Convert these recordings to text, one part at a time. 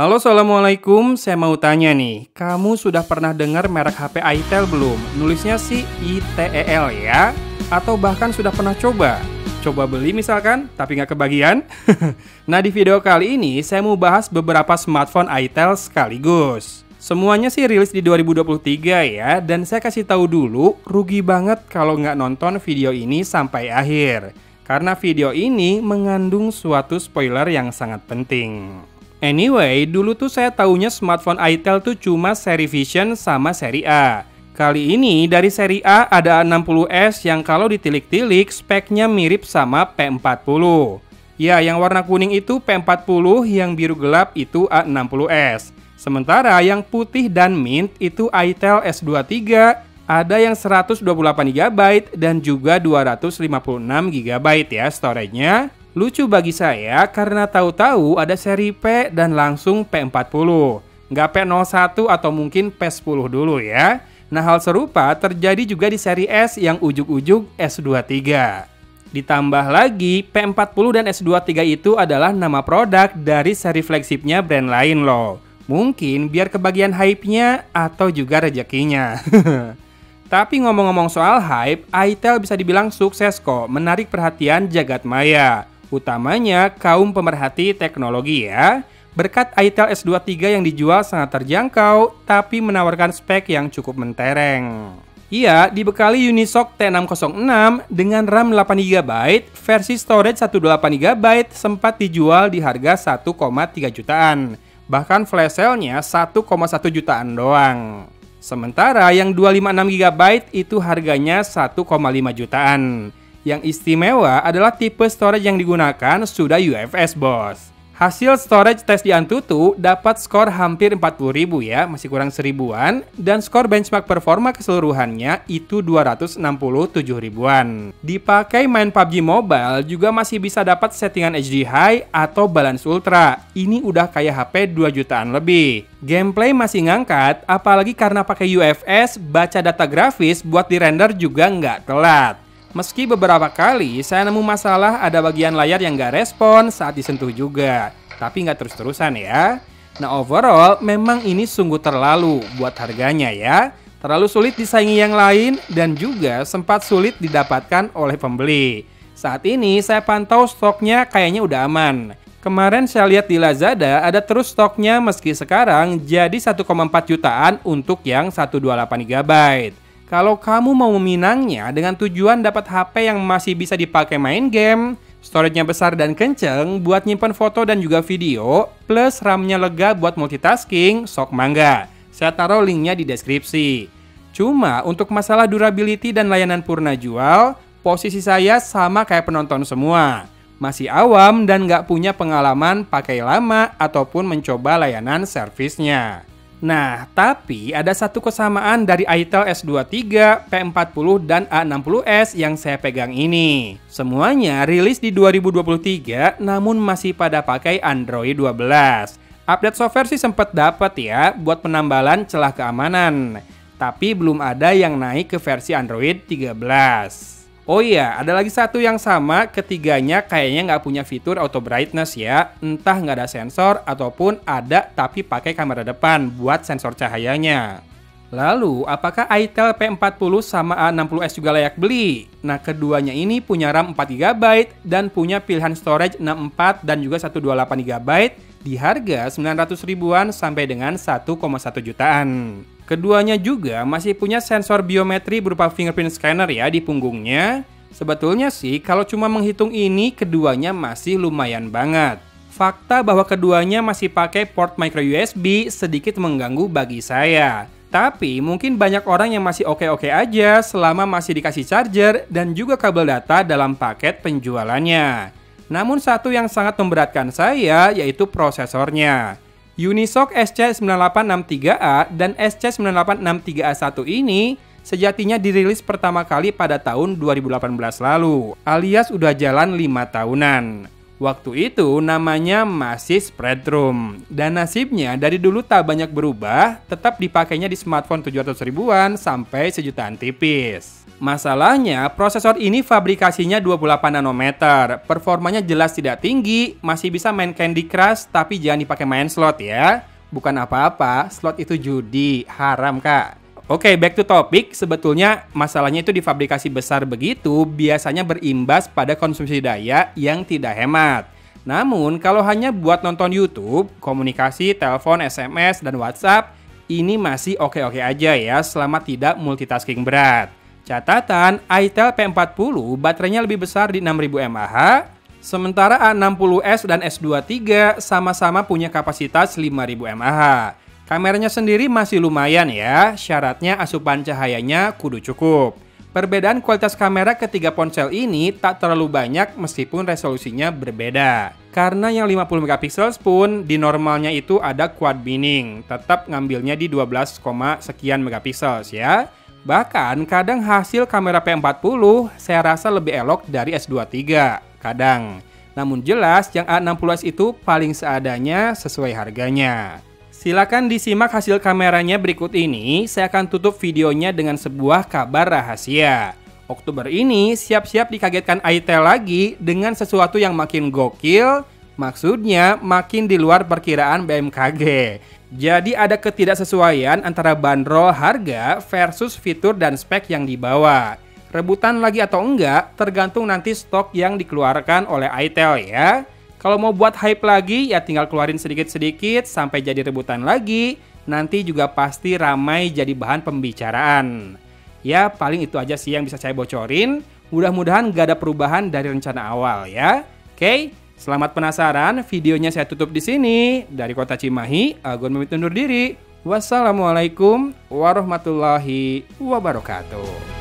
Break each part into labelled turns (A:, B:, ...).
A: Halo, assalamualaikum. Saya mau tanya nih, kamu sudah pernah dengar merek HP Itel belum? Nulisnya sih ITEL ya? Atau bahkan sudah pernah coba? Coba beli misalkan, tapi nggak kebagian? Nah, di video kali ini saya mau bahas beberapa smartphone Itel sekaligus. Semuanya sih rilis di 2023 ya, dan saya kasih tahu dulu, rugi banget kalau nggak nonton video ini sampai akhir. Karena video ini mengandung suatu spoiler yang sangat penting. Anyway, dulu tuh saya taunya smartphone Itel tuh cuma seri Vision sama seri A. Kali ini dari seri A ada A60s yang kalau ditilik-tilik speknya mirip sama P40. Ya, yang warna kuning itu P40, yang biru gelap itu A60s. Sementara yang putih dan mint itu Itel S23, ada yang 128GB dan juga 256GB ya storage-nya. Lucu bagi saya karena tahu-tahu ada seri P dan langsung P40. Nggak P01 atau mungkin P10 dulu ya. Nah, hal serupa terjadi juga di seri S yang ujug-ujug S23. Ditambah lagi, P40 dan S23 itu adalah nama produk dari seri flagshipnya brand lain loh. Mungkin biar kebagian hype-nya atau juga rezekinya. Tapi ngomong-ngomong soal hype, Itel bisa dibilang sukses kok menarik perhatian jagat maya. Utamanya kaum pemerhati teknologi ya. Berkat Itel S23 yang dijual sangat terjangkau, tapi menawarkan spek yang cukup mentereng. Ia dibekali Unisoc T606 dengan RAM 8GB, versi storage 128GB sempat dijual di harga 1,3 jutaan. Bahkan flash sale-nya 1,1 jutaan doang. Sementara yang 256GB itu harganya 1,5 jutaan. Yang istimewa adalah tipe storage yang digunakan sudah UFS bos. Hasil storage tes di Antutu dapat skor hampir 40.000 ya, masih kurang 1000-an. Dan skor benchmark performa keseluruhannya itu 267 ribuan. Dipakai main PUBG Mobile juga masih bisa dapat settingan HD High atau Balance Ultra. Ini udah kayak HP 2 jutaan lebih. Gameplay masih ngangkat, apalagi karena pakai UFS, baca data grafis buat di render juga nggak telat. Meski beberapa kali saya nemu masalah ada bagian layar yang nggak respon saat disentuh juga. Tapi nggak terus-terusan ya. Nah, overall memang ini sungguh terlalu buat harganya ya. Terlalu sulit disaingi yang lain dan juga sempat sulit didapatkan oleh pembeli. Saat ini saya pantau stoknya kayaknya udah aman. Kemarin saya lihat di Lazada ada terus stoknya meski sekarang jadi 1,4 jutaan untuk yang 128GB. Kalau kamu mau meminangnya dengan tujuan dapat HP yang masih bisa dipakai main game, storage-nya besar dan kenceng buat nyimpan foto dan juga video, plus RAM-nya lega buat multitasking, sok mangga. Saya taruh linknya di deskripsi. Cuma untuk masalah durability dan layanan purna jual, posisi saya sama kayak penonton semua. Masih awam dan nggak punya pengalaman pakai lama ataupun mencoba layanan servisnya. Nah, tapi ada satu kesamaan dari Itel S23, P40, dan A60s yang saya pegang ini. Semuanya rilis di 2023, namun masih pada pakai Android 12. Update software sih sempat dapat ya, buat penambalan celah keamanan. Tapi belum ada yang naik ke versi Android 13. Oh iya, ada lagi satu yang sama, ketiganya kayaknya nggak punya fitur auto brightness ya. Entah nggak ada sensor ataupun ada tapi pakai kamera depan buat sensor cahayanya. Lalu, apakah Itel P40 sama A60s juga layak beli? Nah, keduanya ini punya RAM 4GB dan punya pilihan storage 64 dan juga 128GB di harga 900 ribuan sampai dengan 1,1 jutaan. Keduanya juga masih punya sensor biometri berupa fingerprint scanner ya di punggungnya. Sebetulnya sih kalau cuma menghitung ini keduanya masih lumayan banget. Fakta bahwa keduanya masih pakai port micro USB sedikit mengganggu bagi saya. Tapi mungkin banyak orang yang masih oke-oke aja selama masih dikasih charger dan juga kabel data dalam paket penjualannya. Namun satu yang sangat memberatkan saya yaitu prosesornya. Unisoc SC9863A dan SC9863A1 ini sejatinya dirilis pertama kali pada tahun 2018 lalu, alias udah jalan 5 tahunan. Waktu itu namanya masih Spreadtrum. Dan nasibnya dari dulu tak banyak berubah, tetap dipakainya di smartphone 700 ribuan sampai sejutaan tipis. Masalahnya, prosesor ini fabrikasinya 28 nanometer. Performanya jelas tidak tinggi, masih bisa main Candy Crush, tapi jangan dipakai main slot ya. Bukan apa-apa, slot itu judi, haram kak. Oke, back to topic. Sebetulnya masalahnya itu di fabrikasi besar begitu biasanya berimbas pada konsumsi daya yang tidak hemat. Namun, kalau hanya buat nonton YouTube, komunikasi, telepon, SMS, dan WhatsApp, ini masih oke-oke aja ya selama tidak multitasking berat. Catatan, itel P40 baterainya lebih besar di 6000 mAh, sementara A60s dan S23 sama-sama punya kapasitas 5000 mAh. Kameranya sendiri masih lumayan ya, syaratnya asupan cahayanya kudu cukup. Perbedaan kualitas kamera ketiga ponsel ini tak terlalu banyak meskipun resolusinya berbeda. Karena yang 50 megapiksel pun di normalnya itu ada quad binning, tetap ngambilnya di 12, sekian megapiksel ya. Bahkan kadang hasil kamera P40 saya rasa lebih elok dari S23, kadang. Namun jelas yang A60s itu paling seadanya sesuai harganya. Silakan disimak hasil kameranya berikut ini, saya akan tutup videonya dengan sebuah kabar rahasia. Oktober ini siap-siap dikagetkan itel lagi dengan sesuatu yang makin gokil, maksudnya makin di luar perkiraan BMKG. Jadi ada ketidaksesuaian antara bandrol harga versus fitur dan spek yang dibawa. Rebutan lagi atau enggak tergantung nanti stok yang dikeluarkan oleh itel ya. Kalau mau buat hype lagi, ya tinggal keluarin sedikit-sedikit sampai jadi rebutan lagi. Nanti juga pasti ramai jadi bahan pembicaraan. Ya, paling itu aja sih yang bisa saya bocorin. Mudah-mudahan gak ada perubahan dari rencana awal ya. Oke, selamat penasaran. Videonya saya tutup di sini. Dari Kota Cimahi, Agun pamit undur diri. Wassalamualaikum warahmatullahi wabarakatuh.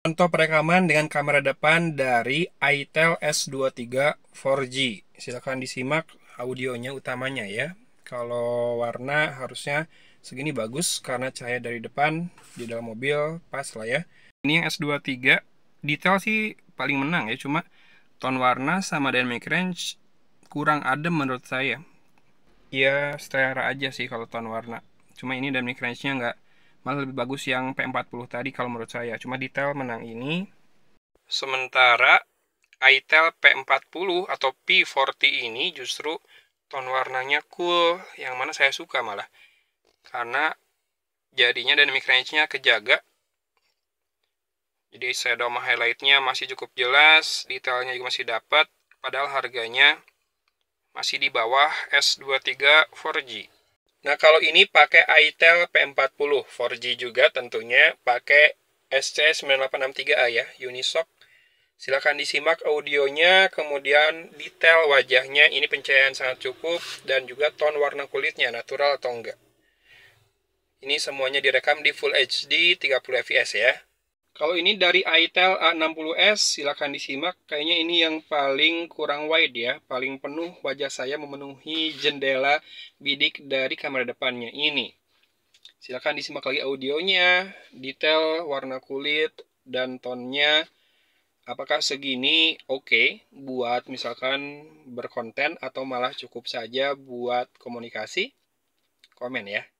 A: Contoh perekaman dengan kamera depan dari itel S23 4G. Silakan disimak audionya utamanya ya. Kalau warna harusnya segini bagus karena cahaya dari depan di dalam mobil pas lah ya. Ini yang S23, detail sih paling menang ya, cuma tone warna sama dynamic range kurang adem menurut saya. Ya selera aja sih kalau tone warna. Cuma ini dynamic range-nya nggak, malah lebih bagus yang P40 tadi kalau menurut saya. Cuma detail menang ini. Sementara itel P40 atau P40 ini justru Tone warnanya cool, yang mana saya suka malah. Karena jadinya dynamic range-nya kejaga. Jadi shadow sama highlight-nya masih cukup jelas, detailnya juga masih dapat, padahal harganya masih di bawah S23 4G. Nah, kalau ini pakai iTel P40 4G juga tentunya, pakai SC9863A ya, Unisoc. Silakan disimak audionya, kemudian detail wajahnya, ini pencahayaan sangat cukup, dan juga tone warna kulitnya, natural atau enggak. Ini semuanya direkam di Full HD 30 fps ya. Kalau ini dari iTel A60s, silakan disimak. Kayaknya ini yang paling kurang wide ya, paling penuh wajah saya memenuhi jendela bidik dari kamera depannya ini. Silakan disimak lagi audionya, detail warna kulit, dan tonnya. Apakah segini oke buat misalkan berkonten atau malah cukup saja buat komunikasi? Komen ya.